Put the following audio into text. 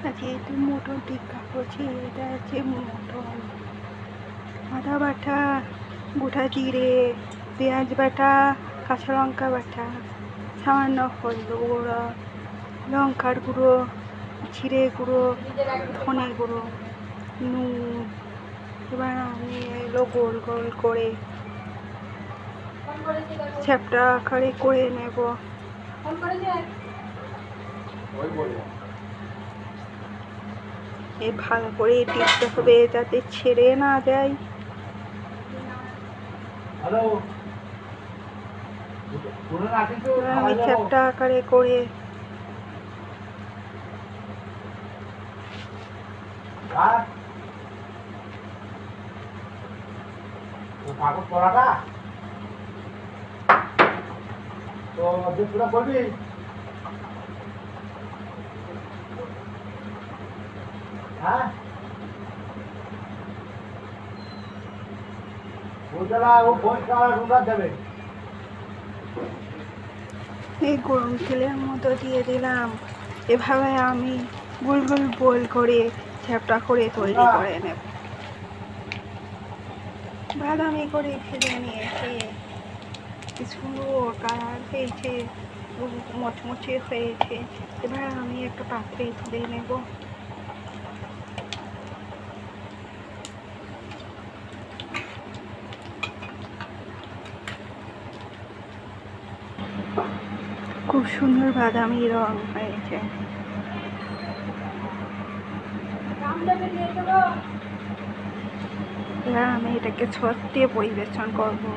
আজকে একটু মটন টিক্কা করছি। এটা হচ্ছে মটন, আদা বাটা, গোটা জিরে, পেঁয়াজ বাটা, কাঁচা লঙ্কা বাটা, সামান্য হলুদ গুঁড়ো, লঙ্কার গুঁড়ো, জিরে গুঁড়ো, ধনে গুঁড়ো, নুন। এবার আমি এগুলো গোল গোল করে চ্যাপটা আকারে করে নেব। এই ভালো করে টিপতে হবে যাতে ছেড়ে না যায়। আমি চ্যাপটা আকারে করে করবি হ্যাঁ দেবে। এই গরম তেলের মতো দিয়ে দিলাম। এভাবে আমি গোল গোল বল করে চ্যাপটা করে তৈরি করে নেব। বাদামি করে ভেজে নিয়েছি, কি সুন্দর কালার হয়েছে, মচমচে হয়েছে। এবার আমি একটা পাত্রে তুলে নেব। খুব সুন্দর বাদামি রং হয়েছে। এবার আমি এটাকে সস দিয়ে পরিবেশন করবো।